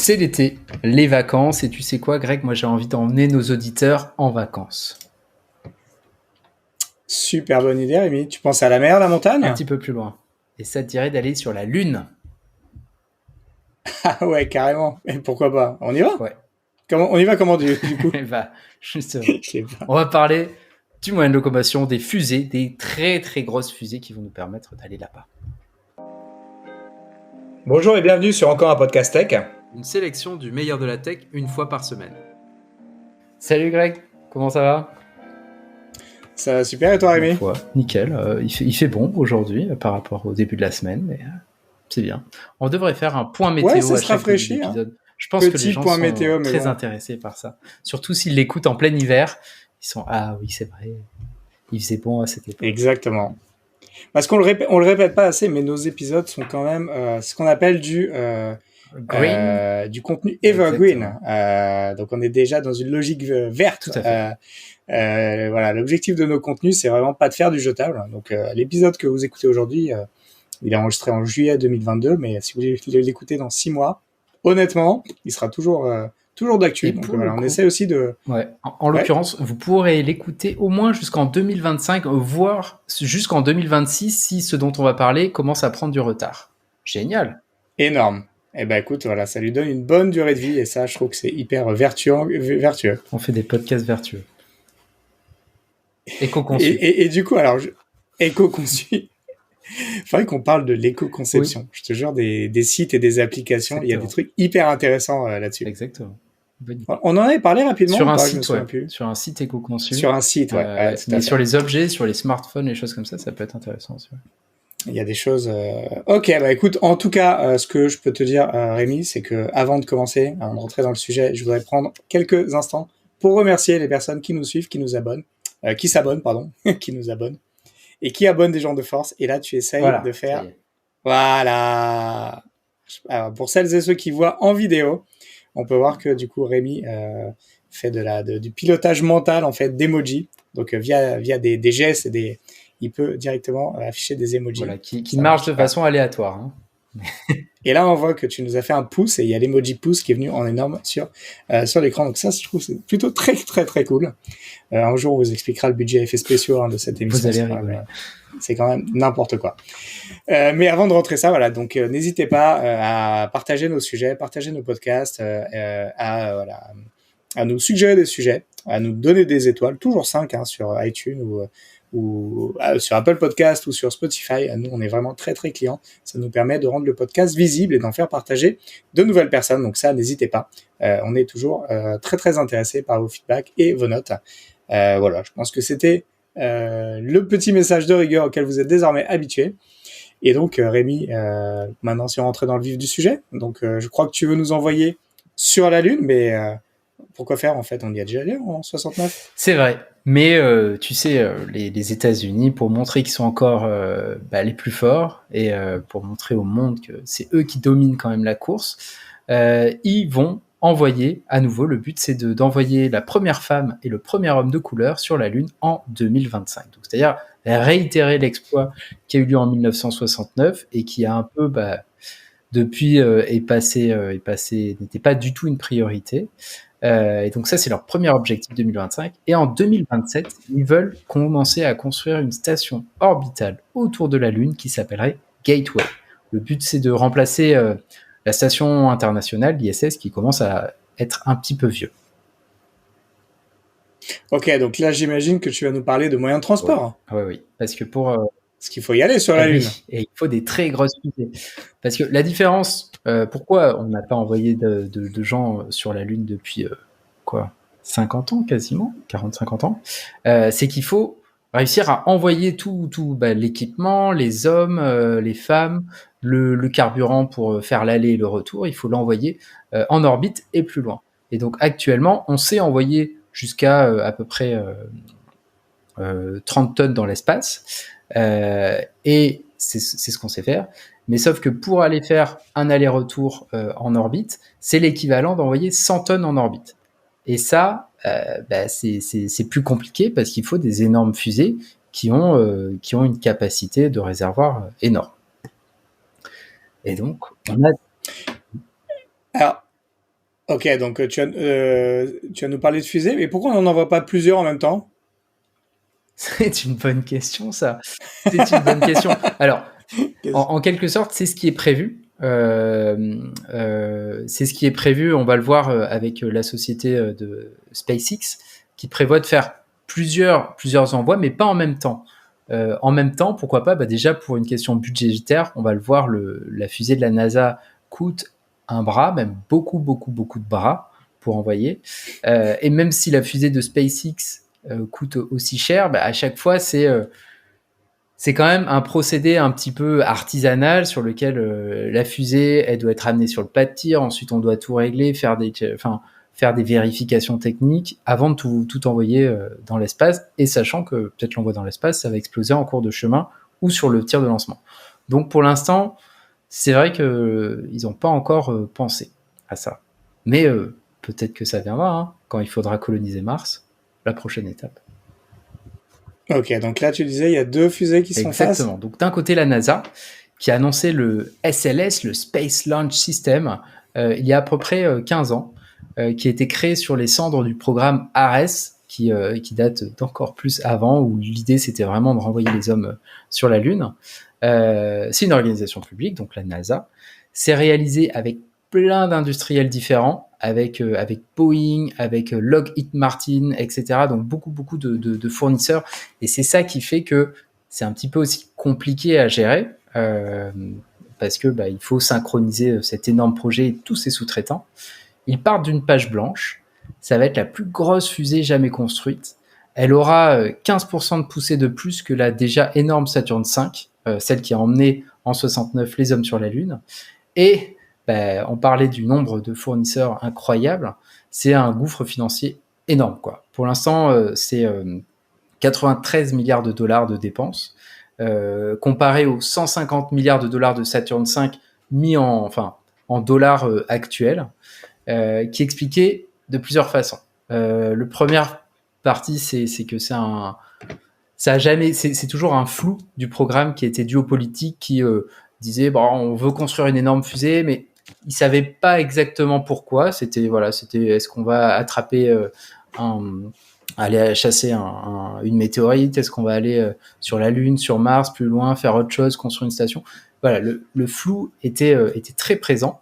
C'est l'été, les vacances, et tu sais quoi, Greg, moi j'ai envie d'emmener nos auditeurs en vacances. Super bonne idée, Rémi. Tu penses à la mer, la montagne? Un petit peu plus loin. Et ça te dirait d'aller sur la Lune? Ah ouais, carrément. Et pourquoi pas? On y va? Ouais. On y va comment du coup? Bah, justement. Je sais pas. On va parler du moyen de locomotion, des fusées, des très très grosses fusées qui vont nous permettre d'aller là-bas. Bonjour et bienvenue sur encore un podcast tech. Une sélection du meilleur de la tech une fois par semaine. Salut Greg, comment ça va? Ça va super et toi, Rémi? Nickel, il fait bon aujourd'hui par rapport au début de la semaine, mais c'est bien. On devrait faire un point météo ça à se chaque rafraîchit, épisode. Je pense que les gens point sont météo, mais très bon. intéressés par ça. Surtout s'ils l'écoutent en plein hiver, ils sont « Ah oui, c'est vrai, il faisait bon à cette époque. » Exactement. Parce qu'on le répète pas assez, mais nos épisodes sont quand même ce qu'on appelle du contenu evergreen. Donc on est déjà dans une logique verte. Tout à fait. Voilà, l'objectif de nos contenus, c'est vraiment pas de faire du jetable. Donc l'épisode que vous écoutez aujourd'hui, il est enregistré en juillet 2022, mais si vous voulez l'écouter dans 6 mois, honnêtement, il sera toujours d'actu. Donc voilà, on essaie aussi de... Ouais. En l'occurrence, vous pourrez l'écouter au moins jusqu'en 2025, voire jusqu'en 2026 si ce dont on va parler commence à prendre du retard. Génial. Énorme. Eh ben écoute, voilà, ça lui donne une bonne durée de vie et ça, je trouve que c'est hyper vertueux. On fait des podcasts vertueux. Éco-conçus. Et du coup, alors, éco-conçus. Il faudrait qu'on parle de l'éco-conception. Oui. Je te jure, des sites et des applications, exactement. Il y a des trucs hyper intéressants là-dessus. Exactement. On en avait parlé rapidement. Sur un site, ouais. Sur un site éco-conçu. Sur un site, ouais. Mais sur les objets, sur les smartphones, les choses comme ça peut être intéressant aussi. Ouais. Il y a des choses... Ok, bah écoute, en tout cas, ce que je peux te dire, Rémi, c'est que avant de commencer, avant de rentrer dans le sujet, je voudrais prendre quelques instants pour remercier les personnes qui nous suivent, qui nous abonnent, qui s'abonnent, pardon, qui nous abonnent, et qui abonnent des gens de force. Et là, tu essayes de faire... Voilà. Alors, pour celles et ceux qui voient en vidéo, on peut voir que du coup, Rémi fait du pilotage mental, en fait, d'emojis. Donc, via des gestes et il peut directement afficher des emojis. Voilà, qui marche de façon aléatoire. Hein. Et là, on voit que tu nous as fait un pouce et il y a l'emoji pouce qui est venu en énorme sur l'écran. Donc ça, je trouve c'est plutôt très, très, très cool. Un jour, on vous expliquera le budget effets spéciaux de cette émission. Vous allez rigoler. C'est quand même n'importe quoi. Mais avant de rentrer ça, voilà. Donc, n'hésitez pas à partager nos sujets, partager nos podcasts, à nous suggérer des sujets, à nous donner des étoiles, toujours 5 sur iTunes ou sur Apple Podcast ou sur Spotify. Nous, on est vraiment très, très clients. Ça nous permet de rendre le podcast visible et d'en faire partager de nouvelles personnes. Donc ça, n'hésitez pas. On est toujours très, très intéressés par vos feedbacks et vos notes. Voilà, je pense que c'était le petit message de rigueur auquel vous êtes désormais habitués. Et donc, Rémi, maintenant, si on rentrait dans le vif du sujet, donc je crois que tu veux nous envoyer sur la Lune, mais pourquoi faire en fait? On y a déjà allé en 69. C'est vrai. Mais tu sais, les États-Unis, pour montrer qu'ils sont encore les plus forts et pour montrer au monde que c'est eux qui dominent quand même la course, ils vont envoyer à nouveau, le but c'est d'envoyer la première femme et le premier homme de couleur sur la Lune en 2025. Donc, c'est-à-dire réitérer l'exploit qui a eu lieu en 1969 et qui a un peu, depuis, n'était pas du tout une priorité. Et donc ça, c'est leur premier objectif 2025. Et en 2027, ils veulent commencer à construire une station orbitale autour de la Lune qui s'appellerait Gateway. Le but, c'est de remplacer la station internationale, l'ISS, qui commence à être un petit peu vieux. Ok, donc là, j'imagine que tu vas nous parler de moyens de transport. Oui. Parce que parce qu'il faut y aller sur la Lune. Et il faut des très grosses fusées. Parce que la différence, pourquoi on n'a pas envoyé de gens sur la Lune depuis 50 ans quasiment, 40-50 ans, c'est qu'il faut réussir à envoyer tout l'équipement, les hommes, les femmes, le carburant pour faire l'aller et le retour, il faut l'envoyer en orbite et plus loin. Et donc actuellement, on sait envoyer jusqu'à à peu près 30 tonnes dans l'espace, et c'est ce qu'on sait faire. Mais sauf que pour aller faire un aller-retour en orbite, c'est l'équivalent d'envoyer 100 tonnes en orbite. Et ça, c'est plus compliqué parce qu'il faut des énormes fusées qui ont une capacité de réservoir énorme. Et donc, on a... Alors, Ok, donc tu vas nous parler de fusées, mais pourquoi on n'en envoie pas plusieurs en même temps? C'est une bonne question, ça. C'est une bonne question. Alors, en quelque sorte, c'est ce qui est prévu. C'est ce qui est prévu. On va le voir avec la société de SpaceX qui prévoit de faire plusieurs envois, mais pas en même temps. En même temps, pourquoi pas? Déjà, pour une question budgétaire, on va le voir, la fusée de la NASA coûte un bras, même beaucoup de bras pour envoyer. Et même si la fusée de SpaceX coûte aussi cher, à chaque fois, c'est quand même un procédé un petit peu artisanal sur lequel la fusée, elle doit être amenée sur le pas de tir. Ensuite, on doit tout régler, faire des vérifications techniques avant de tout envoyer dans l'espace. Et sachant que peut-être l'envoi dans l'espace, ça va exploser en cours de chemin ou sur le tir de lancement. Donc pour l'instant, c'est vrai qu'ils n'ont pas encore pensé à ça. Mais peut-être que ça viendra hein, quand il faudra coloniser Mars, la prochaine étape. Ok, donc là tu disais il y a deux fusées qui sont en face. Exactement. Donc d'un côté la NASA qui a annoncé le SLS, le Space Launch System, il y a à peu près 15 ans, qui a été créé sur les cendres du programme Ares, qui date d'encore plus avant, où l'idée c'était vraiment de renvoyer les hommes sur la Lune. C'est une organisation publique, donc la NASA. C'est réalisé avec plein d'industriels différents, avec Boeing, avec Lockheed Martin, etc. Donc beaucoup de fournisseurs. Et c'est ça qui fait que c'est un petit peu aussi compliqué à gérer, parce que il faut synchroniser cet énorme projet et tous ses sous-traitants. Ils partent d'une page blanche. Ça va être la plus grosse fusée jamais construite. Elle aura 15% de poussée de plus que la déjà énorme Saturn V, celle qui a emmené en 69 les hommes sur la Lune. Et on parlait du nombre de fournisseurs incroyables. C'est un gouffre financier énorme, quoi. Pour l'instant, c'est 93 milliards de dollars de dépenses, comparé aux 150 milliards de dollars de Saturn V mis en dollars actuels, qui expliquait de plusieurs façons. Le première partie, c'est que c'est toujours un flou du programme qui était dû aux politiques qui disaient on veut construire une énorme fusée, mais ils savaient pas exactement pourquoi. C'était est-ce qu'on va attraper aller chasser une météorite, est-ce qu'on va aller sur la Lune, sur Mars, plus loin, faire autre chose, construire une station. Voilà, le flou était très présent.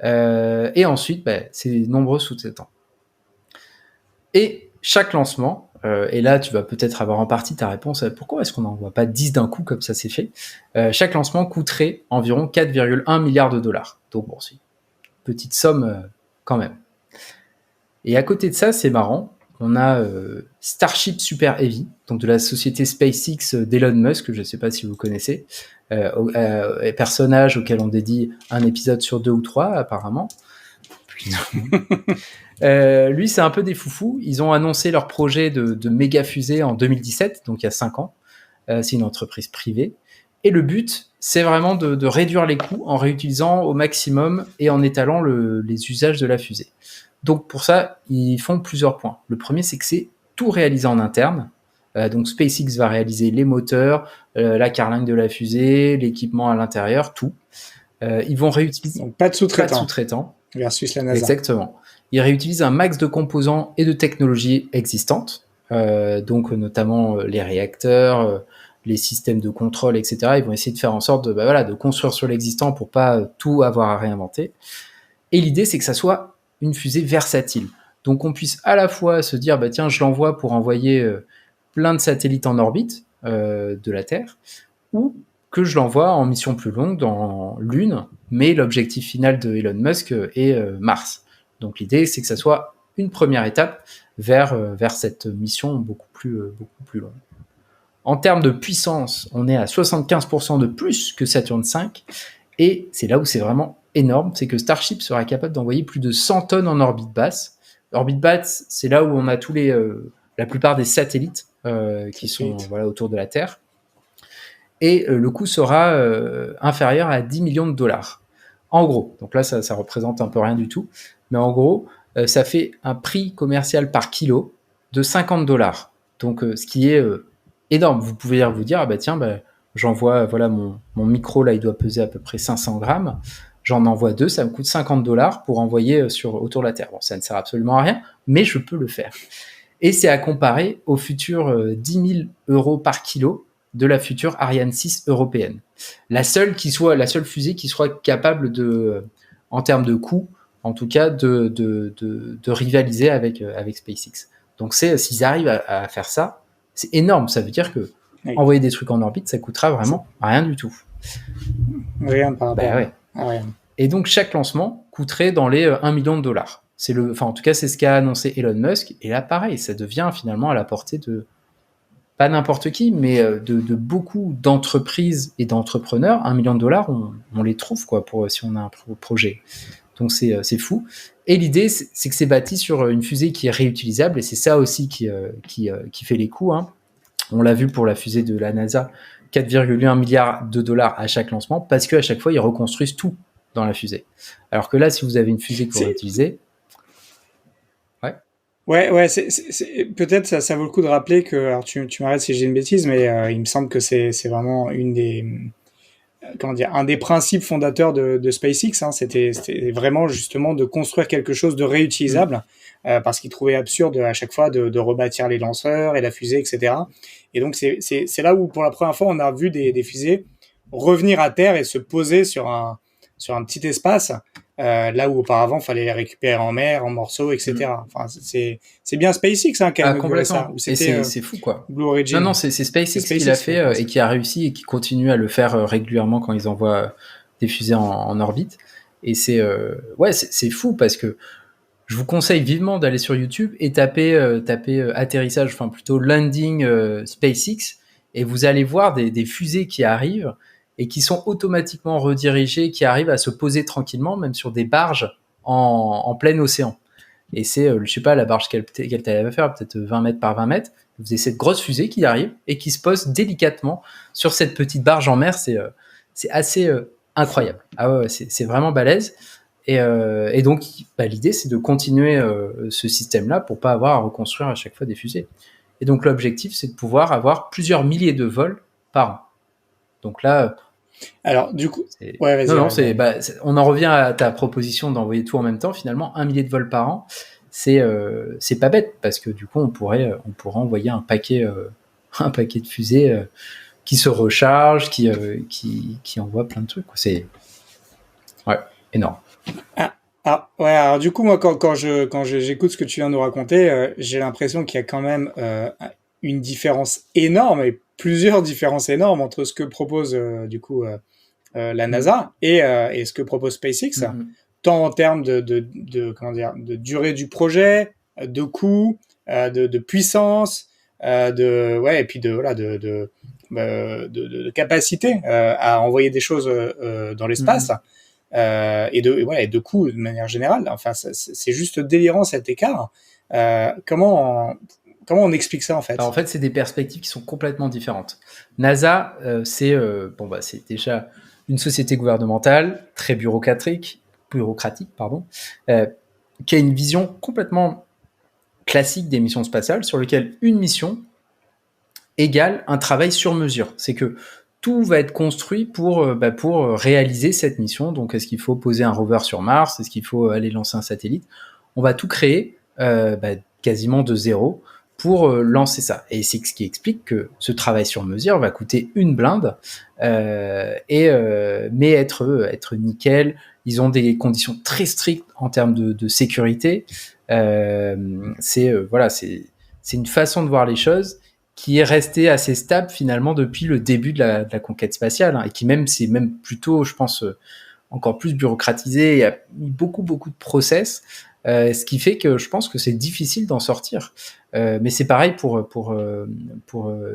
Et ensuite, c'est nombreux sous-traitants. Et chaque lancement, et là tu vas peut-être avoir en partie ta réponse à pourquoi est-ce qu'on n'envoie pas 10 d'un coup comme ça c'est fait, chaque lancement coûterait environ 4,1 milliards de dollars. Donc bon, c'est une petite somme quand même. Et à côté de ça, c'est marrant, on a Starship Super Heavy, donc de la société SpaceX d'Elon Musk, je ne sais pas si vous connaissez, personnage auquel on dédie un épisode sur 2 ou 3 apparemment. Lui, c'est un peu des foufous. Ils ont annoncé leur projet de méga fusée en 2017, donc il y a 5 ans. C'est une entreprise privée. Et le but, c'est vraiment de réduire les coûts en réutilisant au maximum et en étalant les usages de la fusée. Donc pour ça, ils font plusieurs points. Le premier, c'est que c'est tout réalisé en interne. Donc SpaceX va réaliser les moteurs, la carlingue de la fusée, l'équipement à l'intérieur, tout. Ils vont réutiliser... Donc pas de sous-traitants. Pas de sous-traitants. Versus la NASA. Exactement. Ils réutilisent un max de composants et de technologies existantes, donc notamment les réacteurs, les systèmes de contrôle, etc. Ils vont essayer de faire en sorte de construire sur l'existant pour pas tout avoir à réinventer. Et l'idée, c'est que ça soit une fusée versatile. Donc on puisse à la fois se dire, tiens, je l'envoie pour envoyer plein de satellites en orbite de la Terre, ou que je l'envoie en mission plus longue dans Lune, mais l'objectif final de Elon Musk est Mars. Donc l'idée, c'est que ça soit une première étape vers cette mission beaucoup plus longue. En termes de puissance, on est à 75% de plus que Saturn V, et c'est là où c'est vraiment énorme, c'est que Starship sera capable d'envoyer plus de 100 tonnes en orbite basse. Orbite basse, c'est là où on a la plupart des satellites qui sont autour de la Terre. Et le coût sera inférieur à 10 millions de dollars. En gros, donc là, ça représente un peu rien du tout, mais en gros, ça fait un prix commercial par kilo de 50 dollars. Donc, ce qui est énorme. Vous pouvez vous dire, tiens, j'envoie, mon micro, là, il doit peser à peu près 500 grammes. j'en envoie 2, ça me coûte $50 pour envoyer autour de la Terre. Bon, ça ne sert absolument à rien, mais je peux le faire. Et c'est à comparer aux futurs 10 000 € par kilo de la future Ariane 6 européenne. La seule fusée qui soit capable en termes de coût, en tout cas, de rivaliser avec SpaceX. Donc s'ils arrivent à faire ça, c'est énorme. Ça veut dire que envoyer des trucs en orbite, ça coûtera vraiment rien du tout. Rien par rapport ouais. à rien. Et donc chaque lancement coûterait dans les $1 million. En tout cas, c'est ce qu'a annoncé Elon Musk. Et là, pareil, ça devient finalement à la portée de pas n'importe qui, mais de beaucoup d'entreprises et d'entrepreneurs. $1 million, on les trouve quoi si on a un projet. Donc c'est fou. Et l'idée, c'est que c'est bâti sur une fusée qui est réutilisable, et c'est ça aussi qui fait les coûts. Hein. On l'a vu pour la fusée de la NASA, $4,1 milliards à chaque lancement, parce qu'à chaque fois, ils reconstruisent tout dans la fusée. Alors que là, si vous avez une fusée que vous réutilisez... Ouais, peut-être ça vaut le coup de rappeler que, alors tu m'arrêtes si j'ai une bêtise, mais il me semble que c'est vraiment un des principes fondateurs de SpaceX, hein, c'était vraiment justement de construire quelque chose de réutilisable, parce qu'ils trouvaient absurde à chaque fois de rebâtir les lanceurs et la fusée, etc. Et donc c'est là où pour la première fois on a vu des fusées revenir à terre et se poser sur un petit espace, là où auparavant il fallait les récupérer en mer, en morceaux, etc. Enfin, c'est bien SpaceX qui a inauguré ça. Et c'est fou quoi. Blue Origin. Non, c'est SpaceX qui l'a fait et qui a réussi et qui continue à le faire régulièrement quand ils envoient des fusées en orbite. Et c'est fou parce que je vous conseille vivement d'aller sur YouTube et taper atterrissage, enfin plutôt landing SpaceX, et vous allez voir des fusées qui arrivent et qui sont automatiquement redirigées, qui arrivent à se poser tranquillement, même sur des barges en plein océan. Et c'est, je sais pas, la barge quelle taille elle va faire, peut-être 20 mètres par 20 mètres. Vous avez cette grosse fusée qui arrive et qui se pose délicatement sur cette petite barge en mer. C'est assez incroyable. Ah ouais, c'est vraiment balèze. Et donc, l'idée, c'est de continuer ce système-là pour pas avoir à reconstruire à chaque fois des fusées. Et donc, l'objectif, c'est de pouvoir avoir plusieurs milliers de vols par an. Donc là... Alors, du coup... Ouais, vas-y. On en revient à ta proposition d'envoyer tout en même temps. Finalement, 1 millier de vols par an, c'est pas bête, parce que du coup, on pourrait envoyer un paquet de fusées qui se rechargent, qui envoient plein de trucs. C'est énorme. Alors du coup, moi, quand j'écoute ce que tu viens de nous raconter, j'ai l'impression qu'il y a quand même une différence énorme, et plusieurs différences énormes entre ce que propose la NASA et ce que propose SpaceX, tant en termes de durée du projet, de coût, de puissance, et puis de capacité à envoyer des choses dans l'espace. Et de coût de manière générale. Enfin, c'est juste délirant cet écart. Comment on explique ça en fait ? Alors, en fait, c'est des perspectives qui sont complètement différentes. NASA, c'est déjà une société gouvernementale très bureaucratique, qui a une vision complètement classique des missions spatiales, sur lequel une mission égale un travail sur mesure. C'est que tout va être construit pour réaliser cette mission. Donc, est-ce qu'il faut poser un rover sur Mars ? Est-ce qu'il faut aller lancer un satellite ? On va tout créer quasiment de zéro pour lancer ça. Et c'est ce qui explique que ce travail sur mesure va coûter une blinde, mais être nickel. Ils ont des conditions très strictes en termes de sécurité. C'est une façon de voir les choses qui est resté assez stable finalement depuis le début de la conquête spatiale, et qui c'est même plutôt, je pense, encore plus bureaucratisé. Il y a beaucoup de process, ce qui fait que je pense que c'est difficile d'en sortir. Mais c'est pareil pour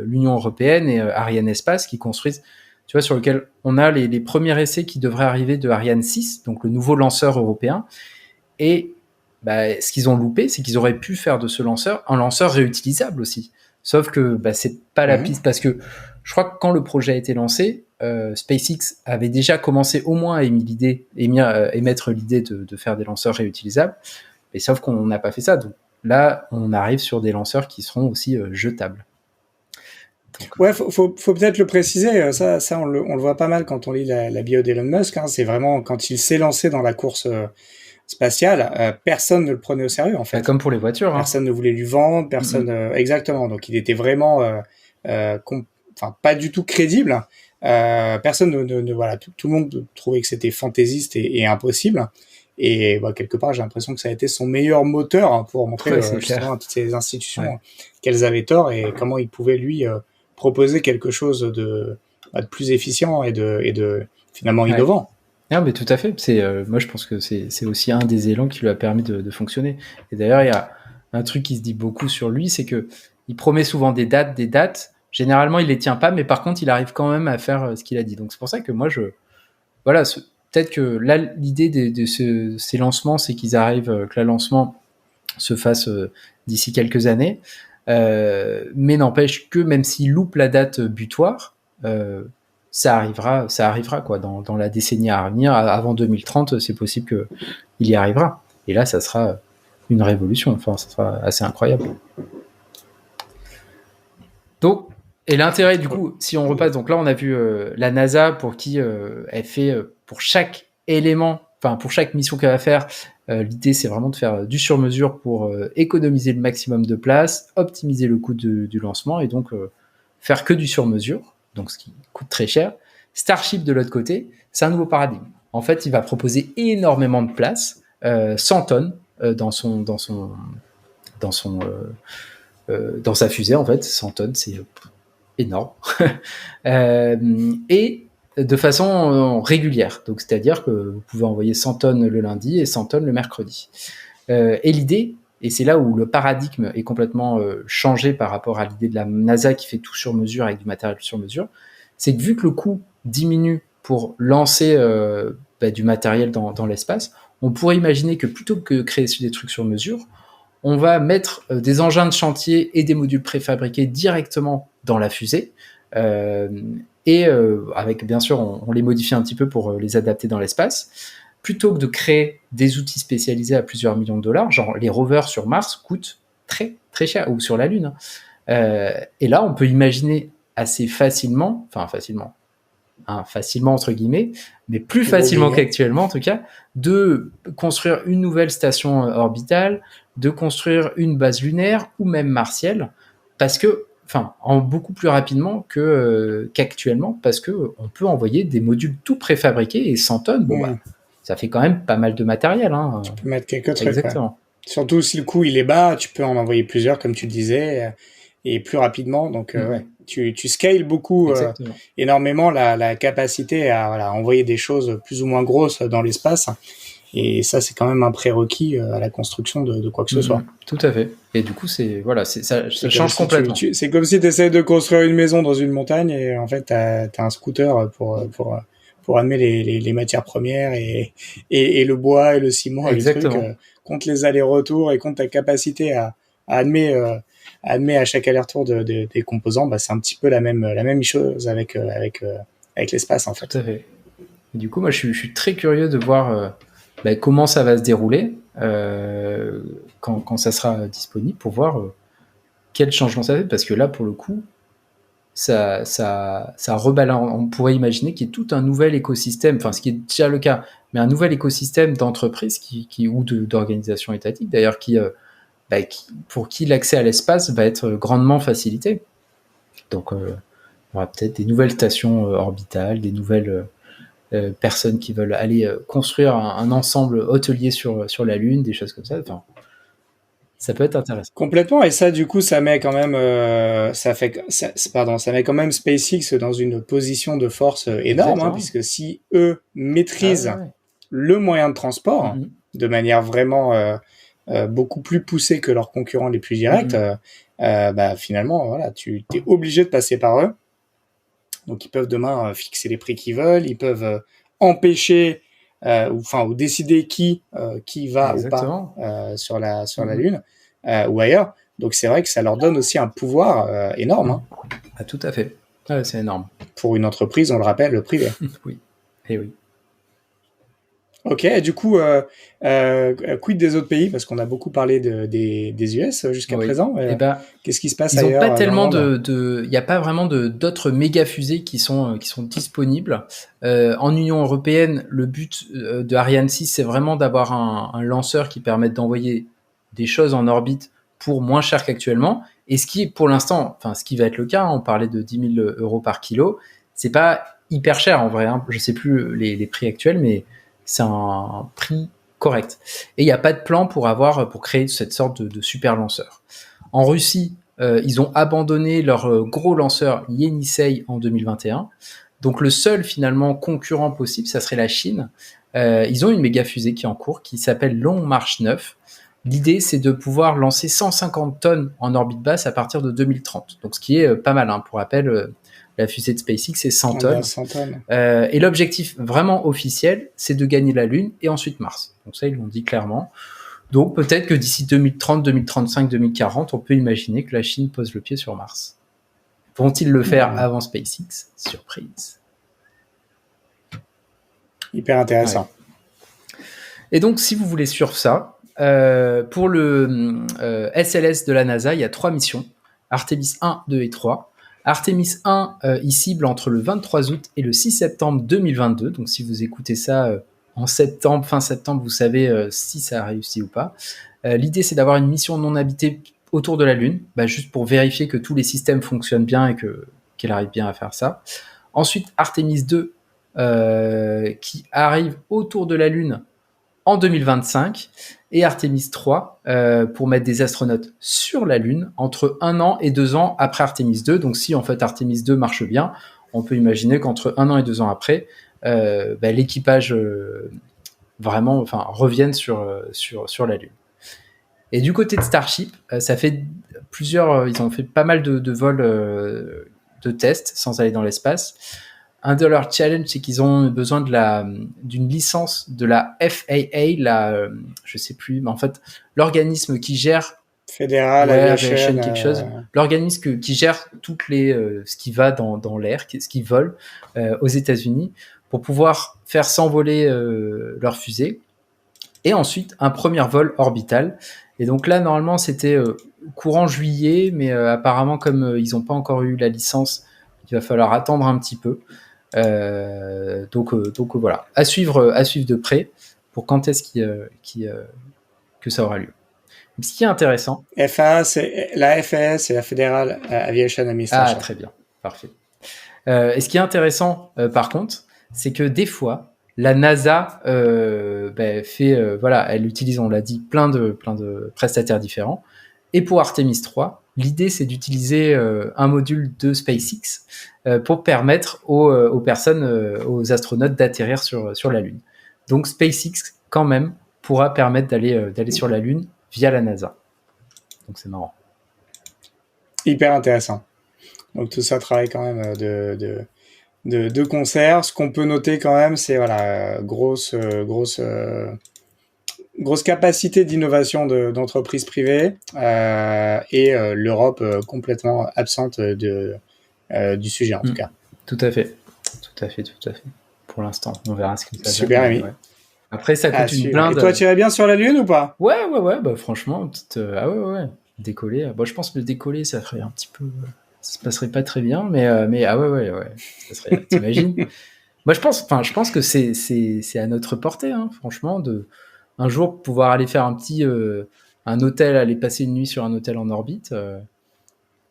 l'Union européenne et Ariane Espace, qui construisent, tu vois, sur lequel on a les premiers essais qui devraient arriver de Ariane 6, donc le nouveau lanceur européen. Et ce qu'ils ont loupé, c'est qu'ils auraient pu faire de ce lanceur un lanceur réutilisable aussi. Sauf que c'est pas la piste, parce que je crois que quand le projet a été lancé, SpaceX avait déjà commencé au moins à émettre l'idée de faire des lanceurs réutilisables, mais sauf qu'on n'a pas fait ça. Donc là, on arrive sur des lanceurs qui seront aussi jetables. Donc, Ouais, faut peut-être le préciser. Ça, on le voit pas mal quand on lit la bio d'Elon Musk. Hein, c'est vraiment quand il s'est lancé dans la course spatiale, personne ne le prenait au sérieux en fait. comme pour les voitures. Hein. Personne ne voulait lui vendre, personne exactement. Donc il était vraiment, enfin pas du tout crédible. Personne voilà, tout le monde trouvait que c'était fantaisiste et impossible. Et quelque part, j'ai l'impression que ça a été son meilleur moteur hein, pour montrer Ouais, justement à toutes ces institutions Ouais. qu'elles avaient tort et comment il pouvait lui proposer quelque chose de plus efficient et de finalement innovant. Non, mais tout à fait. Moi, je pense que c'est aussi un des élans qui lui a permis de fonctionner. Et d'ailleurs, il y a un truc qui se dit beaucoup sur lui, c'est que il promet souvent des dates. Généralement, il les tient pas, mais par contre, il arrive quand même à faire ce qu'il a dit. Donc, c'est pour ça que moi, voilà, peut-être que là, l'idée de ces lancements, c'est qu'ils arrivent, que le lancement se fasse d'ici quelques années. Mais n'empêche que même s'il loupe la date butoir, ça arrivera quoi, dans la décennie à venir. Avant 2030, c'est possible qu'il y arrivera. Et là, ça sera une révolution. Enfin, ça sera assez incroyable. Donc, et l'intérêt, du coup, si on repasse, donc là, on a vu la NASA pour qui elle fait pour chaque élément, enfin, pour chaque mission qu'elle va faire, l'idée, c'est vraiment de faire du sur-mesure pour économiser le maximum de place, optimiser le coût du lancement et donc faire que du sur-mesure, donc ce qui coûte très cher. Starship, de l'autre côté, c'est un nouveau paradigme. En fait, il va proposer énormément de place, 100 tonnes dans sa fusée, en fait. 100 tonnes, c'est énorme. Et de façon régulière. Donc, c'est-à-dire que vous pouvez envoyer 100 tonnes le lundi et 100 tonnes le mercredi. Et l'idée, et c'est là où le paradigme est complètement changé par rapport à l'idée de la NASA qui fait tout sur mesure avec du matériel sur mesure, c'est que vu que le coût diminue pour lancer du matériel dans l'espace, on pourrait imaginer que plutôt que de créer des trucs sur mesure, on va mettre des engins de chantier et des modules préfabriqués directement dans la fusée. Et avec, bien sûr, on les modifie un petit peu pour les adapter dans l'espace. Plutôt que de créer des outils spécialisés à plusieurs millions de dollars, genre les rovers sur Mars coûtent très, très cher, ou sur la Lune. Et là, on peut imaginer assez facilement, facilement entre guillemets, mais plus facilement qu'actuellement en tout cas, de construire une nouvelle station orbitale, de construire une base lunaire ou même martienne, parce que, en beaucoup plus rapidement qu'actuellement, parce que on peut envoyer des modules tout préfabriqués et 100 tonnes. Bon, ça fait quand même pas mal de matériel. Hein. Tu peux mettre quelques trucs. Exactement. Ouais. Surtout si le coût il est bas, tu peux en envoyer plusieurs, comme tu le disais, et plus rapidement. Donc, ouais. Tu scales beaucoup, énormément la capacité à envoyer des choses plus ou moins grosses dans l'espace. Et ça, c'est quand même un prérequis à la construction de quoi que ce soit. Tout à fait. Et du coup, ça change complètement. C'est comme si tu essaies de construire une maison dans une montagne et en fait, tu as un scooter pour amener les matières premières et le bois et le ciment et le truc, contre les allers-retours et contre ta capacité à amener à chaque aller-retour des composants. C'est un petit peu la même chose avec l'espace en fait. Tout à fait. Et du coup, moi, je suis très curieux de voir comment ça va se dérouler quand ça sera disponible pour voir quel changement ça fait. Parce que là, pour le coup, ça rebalance. On pourrait imaginer qu'il y ait tout un nouvel écosystème, ce qui est déjà le cas, mais un nouvel écosystème d'entreprises ou d'organisations étatiques, d'ailleurs, pour qui l'accès à l'espace va être grandement facilité. Donc, on aura peut-être des nouvelles stations orbitales, des nouvelles personnes qui veulent aller construire un ensemble hôtelier sur la Lune, des choses comme ça. Ça peut être intéressant. Complètement, et ça, du coup, ça met quand même, ça met quand même SpaceX dans une position de force énorme, hein, puisque si eux maîtrisent le moyen de transport de manière vraiment beaucoup plus poussée que leurs concurrents les plus directs, finalement, voilà, tu es obligé de passer par eux. Donc, ils peuvent demain fixer les prix qu'ils veulent, ils peuvent empêcher ou décider qui va ou pas sur la Lune ou ailleurs. Donc, c'est vrai que ça leur donne aussi un pouvoir énorme. Hein. Ah, tout à fait. Ah, c'est énorme. Pour une entreprise, on le rappelle, privée. Oui. Et oui. Ok, et du coup, quid des autres pays? Parce qu'on a beaucoup parlé des US jusqu'à Oui. présent. Et ben, Qu'est-ce qui se passe ils ont pas ailleurs dans le tellement monde? il n'y a pas vraiment d'autres méga fusées qui sont disponibles. En Union européenne, le but de Ariane 6, c'est vraiment d'avoir un lanceur qui permette d'envoyer des choses en orbite pour moins cher qu'actuellement. Et ce qui est pour l'instant, enfin, ce qui va être le cas, hein, on parlait de 10 000 euros par kilo, c'est pas hyper cher en vrai. Hein. Je sais plus les prix actuels, mais c'est un prix correct. Et il n'y a pas de plan pour créer cette sorte de super lanceur. En Russie, ils ont abandonné leur gros lanceur Yenisei en 2021. Donc le seul finalement concurrent possible, ça serait la Chine. Ils ont une méga fusée qui est en cours, qui s'appelle Long March 9. L'idée, c'est de pouvoir lancer 150 tonnes en orbite basse à partir de 2030. Donc ce qui est pas mal. Hein. Pour rappel, la fusée de SpaceX, c'est 100 On est à tonnes. 100 tonnes. Et l'objectif vraiment officiel, c'est de gagner la Lune et ensuite Mars. Donc ça, ils l'ont dit clairement. Donc peut-être que d'ici 2030, 2035, 2040, on peut imaginer que la Chine pose le pied sur Mars. Vont-ils le faire avant SpaceX? Surprise. Hyper intéressant. Ouais. Et donc, si vous voulez suivre ça, pour le SLS de la NASA, il y a 3 missions. Artemis 1, 2 et 3. Artemis 1, il cible entre le 23 août et le 6 septembre 2022. Donc, si vous écoutez ça en septembre, fin septembre, vous savez si ça a réussi ou pas. L'idée, c'est d'avoir une mission non habitée autour de la Lune, juste pour vérifier que tous les systèmes fonctionnent bien et qu'elle arrive bien à faire ça. Ensuite, Artemis 2, qui arrive autour de la Lune en 2025, et Artemis 3 pour mettre des astronautes sur la Lune entre 1 an et 2 ans après Artemis 2. Donc si en fait Artemis 2 marche bien, on peut imaginer qu'entre 1 an et 2 ans après, l'équipage revienne sur la Lune. Et du côté de Starship, ça fait ils ont fait pas mal de vols de tests sans aller dans l'espace. Un de leurs challenges, c'est qu'ils ont besoin d'une licence de la FAA, je sais plus, mais en fait, l'organisme qui gère Fédéral, Aviation, quelque chose, l'organisme qui gère toutes ce qui va dans l'air, ce qui vole aux États-Unis, pour pouvoir faire s'envoler leur fusée. Et ensuite, un premier vol orbital. Et donc là, normalement, c'était courant juillet, mais apparemment, comme ils n'ont pas encore eu la licence, il va falloir attendre un petit peu. Donc voilà, à suivre de près pour quand est-ce que ça aura lieu. Ce qui est intéressant. La FAA, c'est la Fédéral Aviation Administration. Ah, très bien, parfait. Et ce qui est intéressant, par contre, c'est que des fois, la NASA elle utilise, on l'a dit, plein de prestataires différents. Et pour Artemis 3, l'idée, c'est d'utiliser un module de SpaceX pour permettre aux personnes, aux astronautes d'atterrir sur la Lune. Donc SpaceX, quand même, pourra permettre d'aller sur la Lune via la NASA. Donc c'est marrant. Hyper intéressant. Donc tout ça travaille quand même de concert. Ce qu'on peut noter quand même, c'est grosse capacité d'innovation d'entreprises privées et l'Europe complètement absente du sujet en tout cas. Tout à fait. Pour l'instant, on verra ce que ça donne. Super, Rémi. Ouais. Après, ça coûte une blinde. Et toi, tu irais bien sur la Lune ou pas? Ouais. Franchement, décoller. Je pense que le décoller, ça ferait un petit peu. Ça se passerait pas très bien, mais ça serait. T'imagines? Moi, je pense que c'est à notre portée, hein, franchement, de un jour pouvoir aller faire un hôtel, aller passer une nuit sur un hôtel en orbite.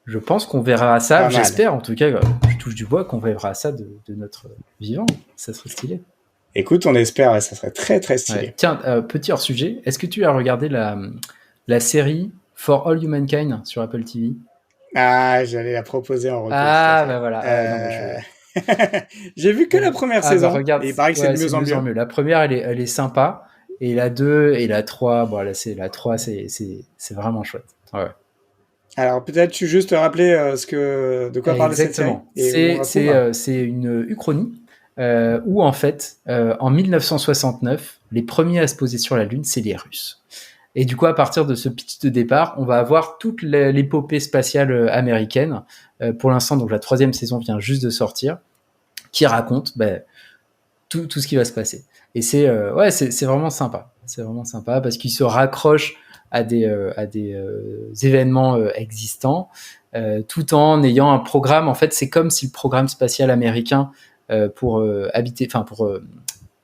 Je pense qu'on verra ça. J'espère, en tout cas, je touche du bois, qu'on verra ça de notre vivant. Ça serait stylé. Écoute, on espère, ça serait très très stylé. Ouais. Tiens, petit hors sujet, est-ce que tu as regardé la série For All Humankind sur Apple TV? Ah, j'allais la proposer en retour. Ah, bah voilà. J'ai vu que la première saison. Regarde, et il paraît que c'est de mieux en mieux. La première, elle est sympa. Et la 2 et la 3, la 3, c'est vraiment chouette. Ouais. Alors peut-être tu juste te rappeler de quoi parle cette série. C'est une uchronie où en fait, en 1969, les premiers à se poser sur la Lune, c'est les Russes. Et du coup, à partir de ce pitch de départ, on va avoir toute l'épopée spatiale américaine. Pour l'instant, donc la 3e saison vient juste de sortir, qui raconte tout ce qui va se passer. Et c'est vraiment sympa. C'est vraiment sympa parce qu'il se raccroche à des événements existants, tout en ayant un programme. En fait, c'est comme si le programme spatial américain pour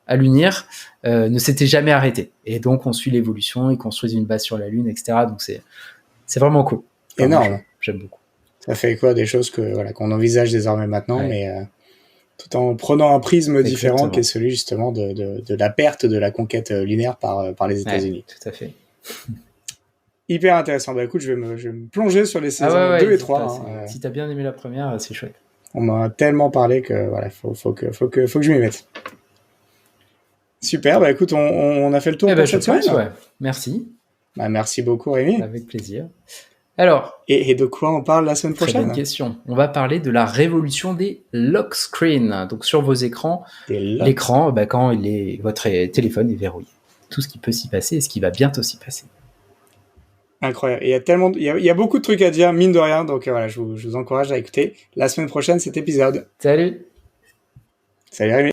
à l'UNIR ne s'était jamais arrêté. Et donc, on suit l'évolution, ils construisent une base sur la Lune, etc. Donc, c'est vraiment cool. Énorme. J'aime beaucoup. Ça fait quoi des choses qu'on envisage désormais maintenant, mais tout en prenant un prisme différent qui est celui justement de la perte de la conquête lunaire par les États-Unis. Tout à fait. Hyper intéressant. Bah écoute, je vais me plonger sur les saisons 2 et 3. Si t'as bien aimé la première, c'est chouette. On m'a tellement parlé que voilà, faut que je m'y mette. Super, bah écoute, on a fait le tour pour cette semaine. Ouais. Merci. Bah, merci beaucoup Rémi. Avec plaisir. Alors, et de quoi on parle la semaine prochaine? Très bonne question. On va parler de la révolution des lock screens. Donc sur vos écrans, l'écran, quand votre téléphone est verrouillé. Tout ce qui peut s'y passer et ce qui va bientôt s'y passer. Incroyable. Il y a beaucoup de trucs à dire, mine de rien. Donc voilà, je vous encourage à écouter la semaine prochaine cet épisode. Salut. Salut Rémi.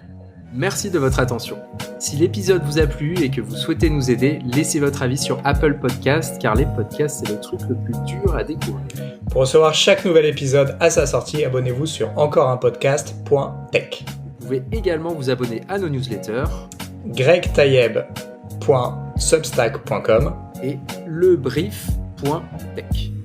Merci de votre attention. Si l'épisode vous a plu et que vous souhaitez nous aider, laissez votre avis sur Apple Podcast, car les podcasts, c'est le truc le plus dur à découvrir. Pour recevoir chaque nouvel épisode à sa sortie, abonnez-vous sur encoreunpodcast.tech. Vous pouvez également vous abonner à nos newsletters gregtayeb.substack.com et lebrief.tech.